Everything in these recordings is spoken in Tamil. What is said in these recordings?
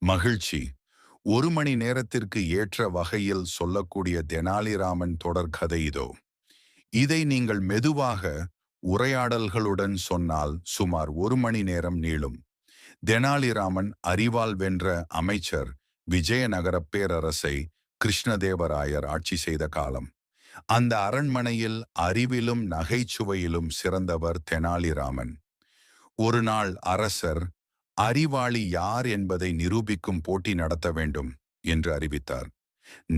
மகிழ்ச்சி. ஒரு மணி நேரத்திற்கு ஏற்ற வகையில் சொல்லக்கூடிய தெனாலிராமன் தொடர்கதை இதோ. இதை நீங்கள் மெதுவாக உரையாடல்களுடன் சொன்னால் சுமார் ஒரு மணி நேரம் நீளும். தெனாலிராமன் அறிவால் வென்ற அமைச்சர். விஜயநகர பேரரசை கிருஷ்ணதேவராயர் ஆட்சி செய்த காலம். அந்த அரண்மனையில் அறிவிலும் நகைச்சுவையிலும் சிறந்தவர் தெனாலிராமன். ஒரு நாள் அரசர் அறிவாளி யார் என்பதை நிரூபிக்கும் போட்டி நடத்த வேண்டும் என்று அறிவித்தார்.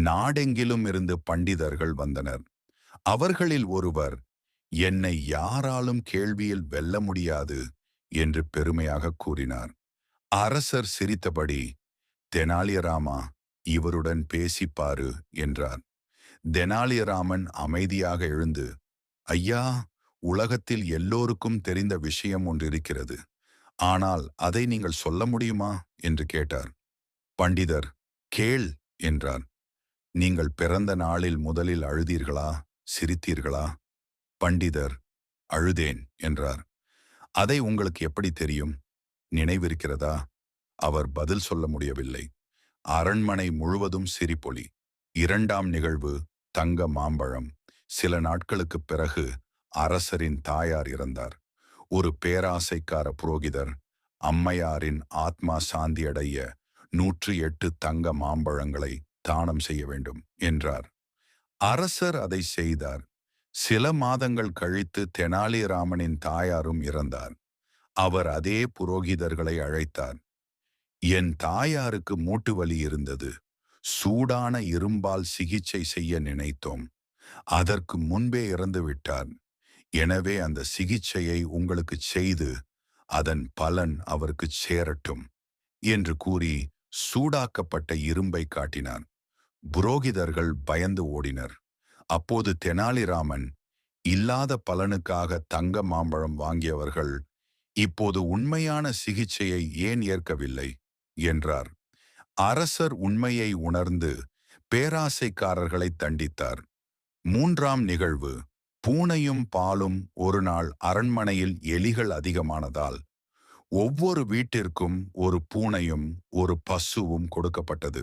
நாடெங்கிலும் இருந்து பண்டிதர்கள் வந்தனர். அவர்களில் ஒருவர், என்னை யாராலும் கேள்வியில் வெல்ல முடியாது என்று பெருமையாக கூறினார். அரசர் சிரித்தபடி, தெனாலிராமா, இவருடன் பேசிப்பாரு என்றார். தெனாலிராமன் அமைதியாக எழுந்து, ஐயா, உலகத்தில் எல்லோருக்கும் தெரிந்த விஷயம் ஒன்று இருக்கிறது. ஆனால் அதை நீங்கள் சொல்ல முடியுமா என்று கேட்டார். பண்டிதர், கேள் என்றார். நீங்கள் பிறந்த நாளில் முதலில் அழுதீர்களா, சிரித்தீர்களா? பண்டிதர், அழுதேன் என்றார். அதை உங்களுக்கு எப்படி தெரியும்? நினைவிருக்கிறதா? அவர் பதில் சொல்ல முடியவில்லை. அரண்மனை முழுவதும் சிரிப்பொலி. இரண்டாம் நிகழ்வு, தங்க மாம்பழம். சில நாட்களுக்குப் பிறகு அரசரின் தாயார் இறந்தார். ஒரு பேராசைக்கார புரோகிதர் அம்மையாரின் ஆத்மா சாந்தியடைய 108 தங்க மாம்பழங்களை தானம் செய்ய வேண்டும் என்றார். அரசர் அதை செய்தார். சில மாதங்கள் கழித்து தெனாலிராமனின் தாயாரும் இறந்தார். அவர் அதே புரோகிதர்களை அழைத்தார். என் தாயாருக்கு மூட்டு வலி இருந்தது. சூடான இரும்பால் சிகிச்சை செய்ய நினைத்தோம். அதற்கு முன்பே இறந்து விட்டார். எனவே அந்த சிகிச்சையை உங்களுக்கு செய்து அதன் பலன் அவருக்கு சேரட்டும் என்று கூறி சூடாக்கப்பட்ட இரும்பை காட்டினார். புரோகிதர்கள் பயந்து ஓடினர். அப்போது தெனாலிராமன், இல்லாத பலனுக்காக தங்க மாம்பழம் வாங்கியவர்கள் இப்போது உண்மையான சிகிச்சையை ஏன் ஏற்கவில்லை என்றார். அரசர் உண்மையை உணர்ந்து பேராசைக்காரர்களை தண்டித்தார். மூன்றாம் நிகழ்வு, பூனையும் பாலும். ஒரு நாள் அரண்மனையில் எலிகள் அதிகமானதால் ஒவ்வொரு வீட்டிற்கும் ஒரு பூனையும் ஒரு பசுவும் கொடுக்கப்பட்டது.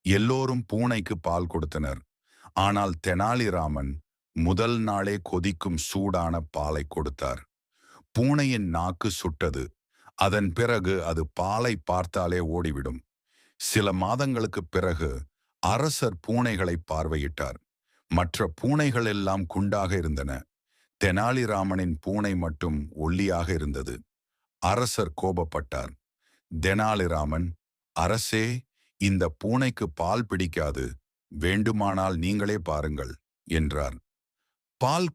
எல்லோரும் பூனைக்கு பால் கொடுத்தனர். ஆனால் தெனாலிராமன் முதல் நாளே கொதிக்கும் சூடான பாலை கொடுத்தார். பூனையின் நாக்கு சுட்டது. அதன் பிறகு அது பாலை பார்த்தாலே ஓடிவிடும். சில மாதங்களுக்குப் பிறகு அரசர் பூனைகளை பார்வையிட்டார். மற்ற பூனைகள் எல்லாம் குண்டாக இருந்தன. தெனாலிராமனின் பூனை மட்டும் ஒல்லியாக இருந்தது. அரசர் கோபப்பட்டார். தெனாலிராமன், அரசே, இந்த பூனைக்கு பால் பிடிக்காது. வேண்டுமானால் நீங்களே பாருங்கள் என்றார். பால்